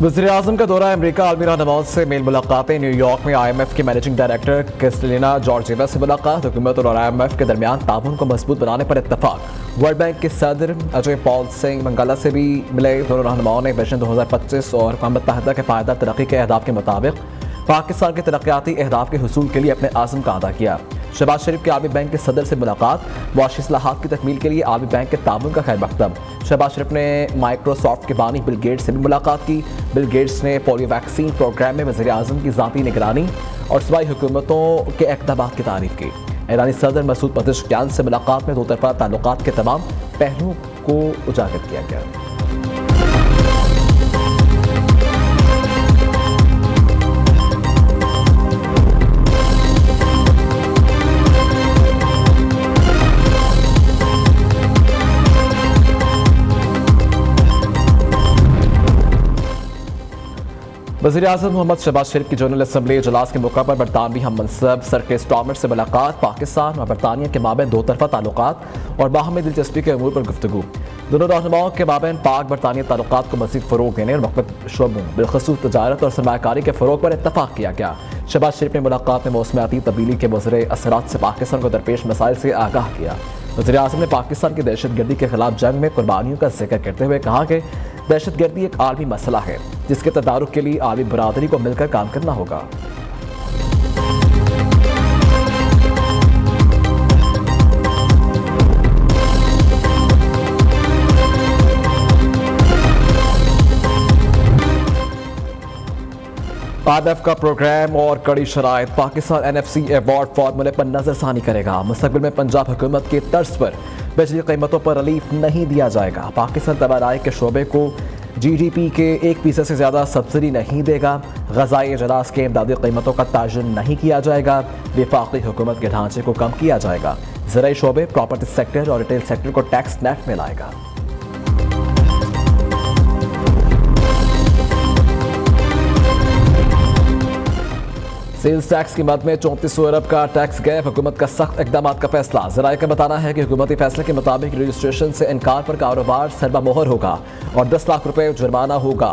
वज़ीर-ए-आज़म का दौरा अमेरिका अलमीरा नवाज से मेल मुलाकातें। न्यूयॉर्क में IMF की मैनेजिंग डायरेक्टर क्रिस्टलिना जॉर्जिएवा से मुलाकात। हुकूमत और IMF के दरमियान ताउन को मजबूत बनाने पर इत्तफाक। वर्ल्ड बैंक के सदर अजय पॉल सिंह मंगला से भी मिले। दोनों रहनुमाओं ने विजन 2025 और अक़वाम मुत्तहिदा के पायदार तरक्की के अहदाफ के मुताबिक पाकिस्तान के तरक्याती अहदाफ के हुसूल के लिए अपने आज़म का अदा किया। शहबाज शरीफ के आलमी बैंक के सदर से मुलाकात। मुआशी इस्लाहात की तकमील के लिए आलमी बैंक के ताउन का खैर मकदम। शहबाज शरीफ ने माइक्रोसॉफ्ट के बानी बिल गेट्स से भी मुलाकात की। बिल गेट्स ने पोलियो वैक्सीन प्रोग्राम में वज़ीर-ए-आज़म की ज़ाती निगरानी और सूबाई हुकूमतों के इक़दामात की तारीफ की। ईरानी सदर मसूद पज़ेश्कियान से मुलाकात में दो तरफ़ा ताल्लुकात के तमाम पहलुओं को उजागर किया गया। वज़ीर-ए-आज़म मोहम्मद शहबाज शरीफ की जनरल असम्बली इजलास के मौका पर बरतानवी हम मनसब सर के स्टॉमर से मुलाकात। पाकिस्तान और बरतानिया के माबैन दो तरफ़ा ताल्लुकात और बाहमी दिलचस्पी के अमूर पर गुफ्तगू। दोनों रहनुमाओं के माबैन पाक बरतानिया ताल्लुकात को मज़ीद फ़रोग़ देने और मुख्तलिफ़ शोबों बिलख़ुसूस तजारत और सरमायाकारी के फ़रोग़ पर इत्तफ़ाक़ किया गया। शहबाज शरीफ ने मुलाकात में मौसमियाती तब्दीली के मुज़रे असरात से पाकिस्तान को दरपेश मसाइल से आगाह किया। वज़ीर-ए-आज़म ने पाकिस्तान की दहशतगर्दी के खिलाफ जंग में कुर्बानियों का जिक्र करते हुए कहा कि दहशतगर्दी एक आलमी मसला है जिसके तदारुक के लिए आलमी बरादरी को मिलकर काम करना होगा। IMF का प्रोग्राम और कड़ी शराइत। पाकिस्तान NFC अवार्ड फार्मूले पर नजरसानी करेगा। मुस्तकबिल में पंजाब हुकूमत के तर्ज पर बिजली कीमतों पर रिलीफ नहीं दिया जाएगा। पाकिस्तान तबाराई के शोबे को GDP के 1% से ज़्यादा सब्सिडी नहीं देगा। ग़ज़ाई अजलास के इमदादी कीमतों का ताजुन नहीं किया जाएगा। वफाकी हुकूमत के ढांचे को कम किया जाएगा। ज़राई शोबे, प्रॉपर्टी सेक्टर और रिटेल सेक्टर को टैक्स नेट में लाएगा। सेल्स टैक्स की मद में 3400 अरब का टैक्स गैप। हुकूमत का सख्त इक़दाम का फैसला। ज़राए का बताना है कि हुकूमती फैसले के मुताबिक रजिस्ट्रेशन से इनकार पर कारोबार सरबा मोहर होगा और 10 लाख रुपए जुर्माना होगा।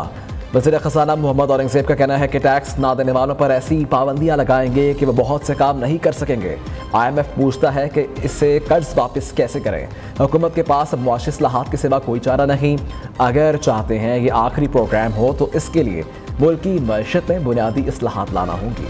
वज़ीर ख़ज़ाना मोहम्मद औरंगज़ेब का कहना है कि टैक्स ना देने वालों पर ऐसी पाबंदियाँ लगाएंगे कि वो बहुत से काम नहीं कर सकेंगे। IMF पूछता है कि इससे कर्ज वापस कैसे करें। हुकूमत के पास अब मुआशी इस्लाहात के सिवा कोई चारा नहीं। अगर चाहते हैं ये आखिरी प्रोग्राम हो तो इसके लिए मुल्क की मईशत में बुनियादी इस्लाहात लाना होंगी।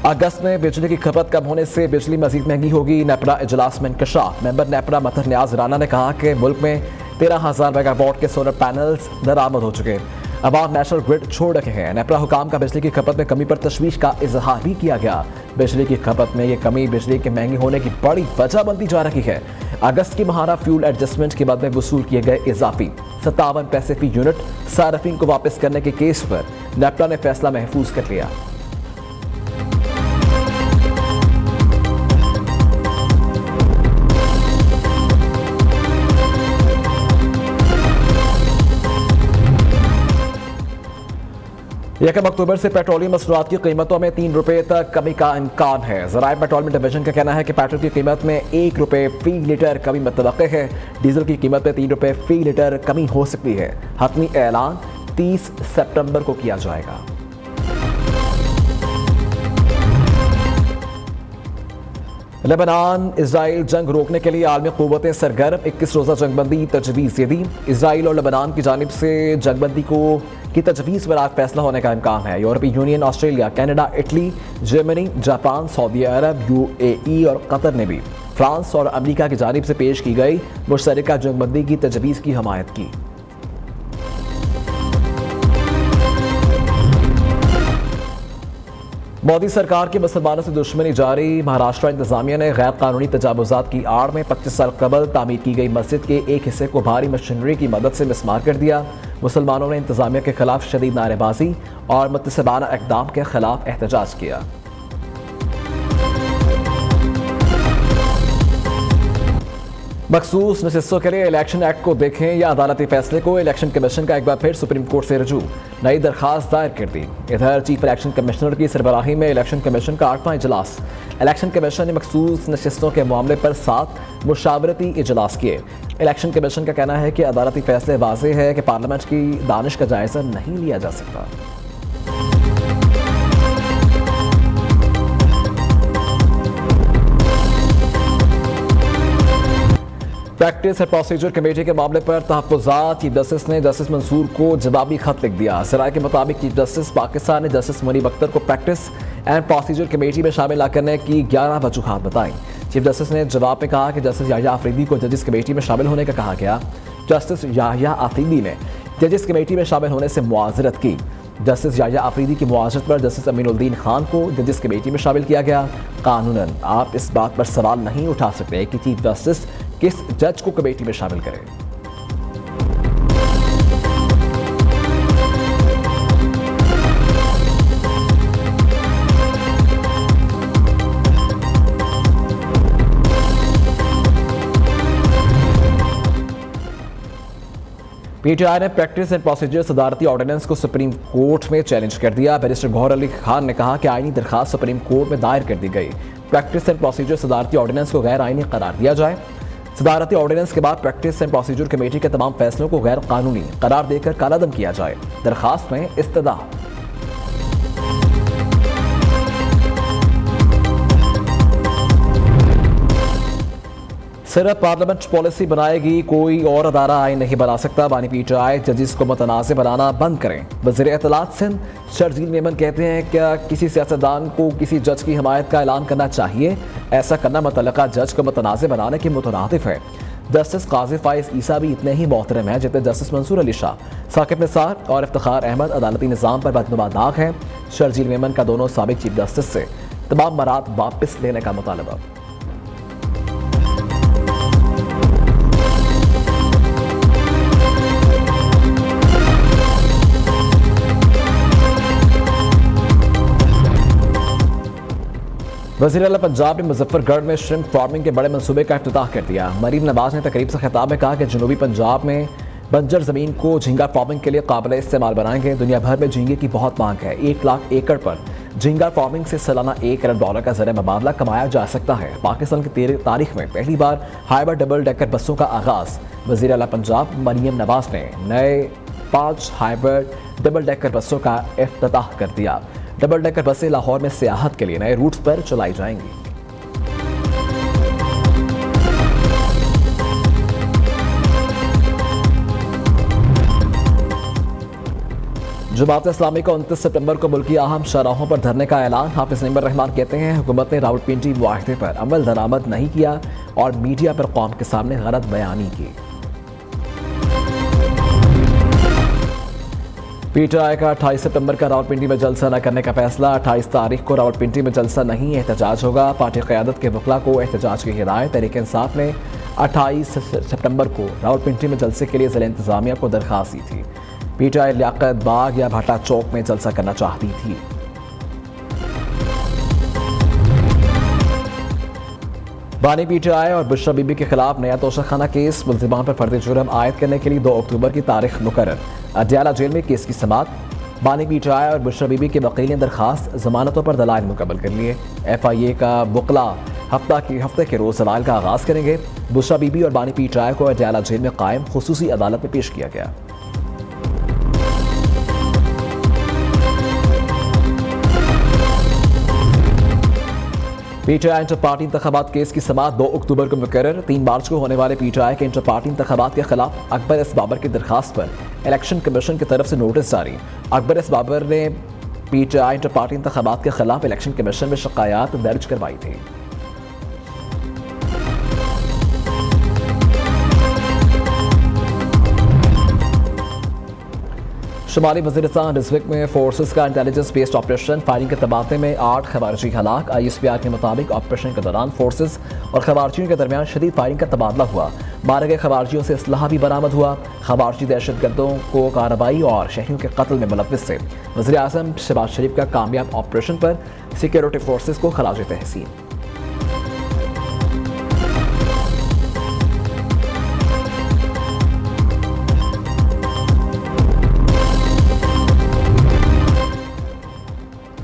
अगस्त में बिजली की खपत कम होने से बिजली मजीद महंगी होगी। नेपरा इजलास में इंकशाफ। मेंबर नेपरा मतर न्याज राना ने कहा कि मुल्क में 13,000 मेगावाट के सोलर पैनल्स दरामद हो चुके। अब आप नेशनल ग्रिड छोड़ रखे हैं। नेपरा हुकाम का बिजली की खपत में कमी पर तशवीश का इजहार भी किया गया। बिजली की खपत में ये कमी बिजली के महंगी होने की बड़ी वजह बनती जा रही है। अगस्त की माहाना फ्यूल एडजस्टमेंट के बाद में वसूल किए गए इजाफी 57 पैसे फी यूनिट सार्फिन को वापस करने के केस पर नेपरा ने फैसला महफूज कर लिया। यकम अक्टूबर से पेट्रोलियम मसनूआत की कीमतों में 3 रुपये तक कमी का इम्कान है। ज़राए पेट्रोलियम डिवीजन का कहना है कि पेट्रोल की कीमत में 1 रुपये फी लीटर कमी मुतवक्के है। डीजल की कीमत में 3 रुपये फी लीटर कमी हो सकती है। हतमी ऐलान 30 सितंबर को किया जाएगा। लेबनान इजराइल जंग रोकने के लिए आलमी क़ुव्वतें सरगर्म। 21 रोज़ा जंगबंदी तजवीज़ दी। इजराइल और लेबनान की जानिब से जंगबंदी की तजवीज़ पर आज फैसला होने का इम्कान है। यूरोपीय union, Australia, Canada, Italy, Germany, Japan, Saudi Arab, UAE और कतर ने भी फ्रांस और अमेरिका की जानिब से पेश की गई मुश्तरका जंगबंदी की तजवीज़ की हमायत की। मोदी सरकार की मुसलमानों से दुश्मनी जारी। महाराष्ट्र इंतजामिया ने गैर कानूनी तजावुजात की आड़ में 25 साल कबल तामीर की गई मस्जिद के एक हिस्से को भारी मशीनरी की मदद से मिसमार कर दिया। मुसलमानों ने इंतजामिया के खिलाफ शदीद नारेबाजी और मुतसबाना इक़दाम के खिलाफ एहतजाज किया। मखसूस नशिस्तों के लिए इलेक्शन एक्ट को देखें या अदालती फैसले को। इलेक्शन कमीशन का एक बार फिर सुप्रीम कोर्ट से रजू, नई दरखास्त दायर कर दी। इधर चीफ इलेक्शन कमिश्नर की सरबराही में इलेक्शन कमीशन का 8वां इजलास। इलेक्शन कमीशन ने मखसूस नशिस्तों के मामले पर 7 मुशावरती इजलास किए। इलेक्शन कमीशन का कहना है कि अदालती फैसले वाज़ेह है कि पार्लियामेंट की दानिश का जायजा नहीं लिया जा सकता। प्रैक्टिस एंड प्रोसीजर कमेटी के मामले पर तहफ़्फ़ुज़ात। चीफ जस्टिस ने जस्टिस मंसूर को जवाबी खत लिख दिया। सराय के मुताबिक चीफ जस्टिस पाकिस्तान ने जस्टिस मुनीब अख्तर को प्रैक्टिस एंड प्रोसीजर कमेटी में शामिल न करने की 11 वजूहात बताई। चीफ जस्टिस ने जवाब में कहा कि जस्टिस याहिया आफरीदी को जजिस कमेटी में शामिल होने का कहा गया। जस्टिस याहिया आफरीदी ने जजिस कमेटी में शामिल होने से मुआज़रत की। जस्टिस याहिया आफरीदी की मुआज़रत पर जस्टिस अमीनुद्दीन खान को जजिस कमेटी में शामिल किया गया। कानूनन आप इस बात पर सवाल नहीं उठा सकते कि चीफ जस्टिस किस जज को कमेटी में शामिल करें। पीटीआई ने प्रैक्टिस एंड प्रोसीजर सदारती ऑर्डिनेंस को सुप्रीम कोर्ट में चैलेंज कर दिया। बैरिस्टर गौहर अली खान ने कहा कि आईनी दरखास्त सुप्रीम कोर्ट में दायर कर दी गई। प्रैक्टिस एंड प्रोसीजर सदारती ऑर्डिनेंस को गैर आईनी करार दिया जाए। सदारती ऑर्डिनेंस के बाद प्रैक्टिस एंड प्रोसीजर कमेटी के तमाम फैसलों को गैर कानूनी करार देकर कालादम किया जाए। दरखास्त में इस्तदा सिर्फ पार्लियामेंट पॉलिसी बनाएगी, कोई और अदारा आइन नहीं बना सकता। बानी पीटीआई जजिस को मुतनाज़ बनाना बंद करें। वज़ीर इत्तलात सिंध शर्जील मेमन कहते हैं क्या किसी सियासतदान को किसी जज की हिमायत का ऐलान करना चाहिए? ऐसा करना मुतल्लका जज को मुतनाज़ बनाने के मुतरादिफ है। जस्टिस काजी फाइज ईसा भी इतने ही मोहतरम हैं जितने जस्टिस मंसूर अली शाह, साकिब निसार और इफ्तिखार अहमद अदालती निज़ाम पर बदनुमा दाग है। शर्जील मेमन का दोनों साबिक चीफ जस्टिस से तमाम मराद वापस लेने का मुतालबा। वज़ीर आला पंजाब ने मुजफ्फरगढ़ में श्रिम्प फार्मिंग के बड़े मंसूबे का इफ्तिताह कर दिया। मरीम नवाज ने तकरीब से खिताब में कहा कि जनूबी पंजाब में बंजर ज़मीन को झींगा फार्मिंग के लिए काबिल इस्तेमाल बनाएंगे। दुनिया भर में झींगे की बहुत मांग है। 1 लाख एकड़ पर झींगा फार्मिंग से सालाना $1 अरब का ज़रिया मुबादला कमाया जा सकता है। पाकिस्तान की तारीख में पहली बार हाइबर डबल डेकर बसों का आगाज़। वज़ीर आला पंजाब मरीम नवाज ने नए 5 हाइबर डबल डेकर बसों का इफ्तिताह कर दिया। डबल डेकर बसें लाहौर में सियाहत के लिए नए रूट्स पर चलाई जाएंगी। जमात इस्लामी को 29 सितंबर को मुल्की अहम शाहराहों पर धरने का ऐलान। हाफिज नईमुर रहमान कहते हैं हुकूमत ने रावलपिंडी मुआहदे पर अमल दरामद नहीं किया और मीडिया पर कौम के सामने गलत बयानी की। पीटीआई का 28 सितंबर का रावलपिंडी में जलसा न करने का फैसला। 28 तारीख को रावलपिंडी में जलसा नहीं, एहतजाज होगा। पार्टी क़यादत के वकला को एहतजाज की हिदायत। तहरीक इंसाफ ने 28 सितंबर को रावलपिंडी में जलसे के लिए ज़िला इंतज़ामिया को दरख्वास्त दी थी। पीटीआई लियाकत बाग या भट्टा चौक में जलसा करना चाहती थी। बानी पीटीआई और बुशरा बीबी के खिलाफ नया तोशाखाना केस। मुल्जिमान पर फर्जी जुर्म आयद करने के लिए 2 अक्टूबर की तारीख मुकर्रर। अडयाला जेल में केस की समाअत। बानी पीटीआई और बुशरा बीबी के वकील ने दरखास्त जमानतों पर दलाइल मुकम्मल कर लिए। FIA का वकला हफ्ते के रोज़ दलाइल का आगाज़ करेंगे। बुशरा बीबी और बानी पीटीआई को अडयाला जेल में कायम खुसूसी अदालत में पेश किया गया। पीटीआई इंटर पार्टी इंतखाबात केस की समाअत 2 अक्टूबर को मुकर्रर। 3 मार्च को होने वाले पीटीआई के इंटर पार्टी इंतखाबात के खिलाफ अकबर एस बाबर की दरखास्त पर इलेक्शन कमीशन की तरफ से नोटिस जारी। अकबर एस बाबर ने पीटीआई इंटर पार्टी इंतखाबात के खिलाफ इलेक्शन कमीशन में शिकायत दर्ज करवाई थी। शुमाली वज़ीरिस्तान डिस्ट्रिक्ट में फोर्सेस का इंटेलिजेंस बेस्ड ऑपरेशन। फायरिंग के तबादले में 8 खवारिजी हलाक। ISPR के मुताबिक ऑपरेशन के दौरान फोर्सेस और खवारिजियों के दरमियान शदीद फायरिंग का तबादला हुआ। मारे गए खवारिजियों से असलहा भी बरामद हुआ। खवारिजी दहशतगर्दों को कार्रवाई और शहरियों के कत्ल में मुलव्विस थे। वज़ीर आज़म शहबाज शरीफ का कामयाब ऑपरेशन पर सिक्योरिटी फोर्सेस को खराज तहसीन।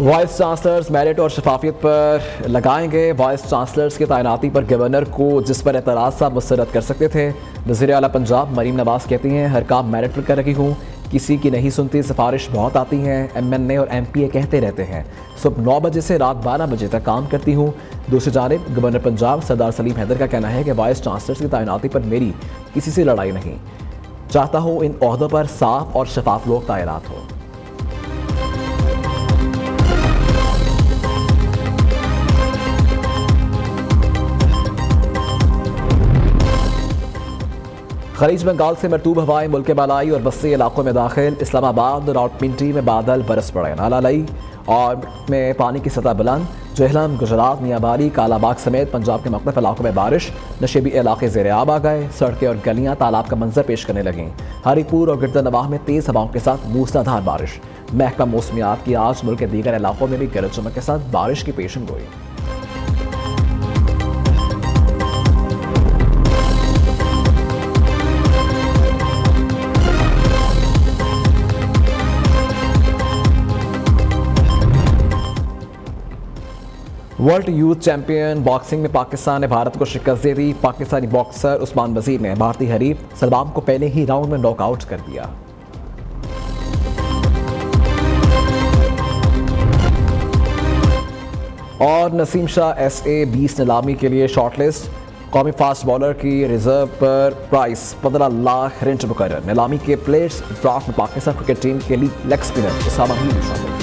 वाइस चांसलर्स मेरिट और शफाफियत पर लगाएंगे। वाइस चांसलर्स की तैनाती पर गवर्नर को जिस पर एतराज़ साहब मुस्तरद कर सकते थे। वज़ीर आला पंजाब मरीम नवाज़ कहती हैं, हर काम मेरिट पर कर रही हूँ, किसी की नहीं सुनती, सिफारिश बहुत आती हैं, MNA और MPA कहते रहते हैं, सुबह 9 बजे से रात 12 बजे तक काम करती हूँ। दूसरी जानिब गवर्नर पंजाब सरदार सलीम हैदर का कहना है कि वाइस चांसलर्स की तैनाती पर मेरी किसी से लड़ाई नहीं, चाहता हूँ इन ओहदों पर साफ और शफाफ लोग तैनात हों। खलीज बंगाल से मरतूब हवाएं मुल्क के बालाई और बस्ती इलाकों में दाखिल। इस्लामाबाद और रावलपिंडी में बादल बरस पड़े। नालालई और में पानी की सतह बुलंद। जेहलम, गुजरात, मियांबारी, कालाबाग समेत पंजाब के मुख्तलिफ इलाकों में बारिश। नशेबी इलाके ज़ेर आब आ गए। सड़कें और गलियां तालाब का मंजर पेश करने लगीं। हरीपुर और गिरदा नवाह में तेज़ हवाओं के साथ मूसलाधार बारिश। महकमा मौसमियात की आज मुल्क के दीगर इलाकों में भी गरज चमक के साथ बारिश की पेशन गोई। वर्ल्ड यूथ चैंपियन बॉक्सिंग में पाकिस्तान ने भारत को शिकस्त दे दी। पाकिस्तानी बॉक्सर उस्मान वजीर ने भारतीय हरीफ सलमान को पहले ही राउंड में नॉकआउट कर दिया। और नसीम शाह SA 20 नीलामी के लिए शॉर्टलिस्ट। कौमी फास्ट बॉलर की रिजर्व पर प्राइस 15 लाख रेंज मुकर्रर। नीलामी के प्लेयर्स ड्राफ्ट में पाकिस्तान क्रिकेट टीम के लिए लेग स्पिनर उसामा मीर शामिल।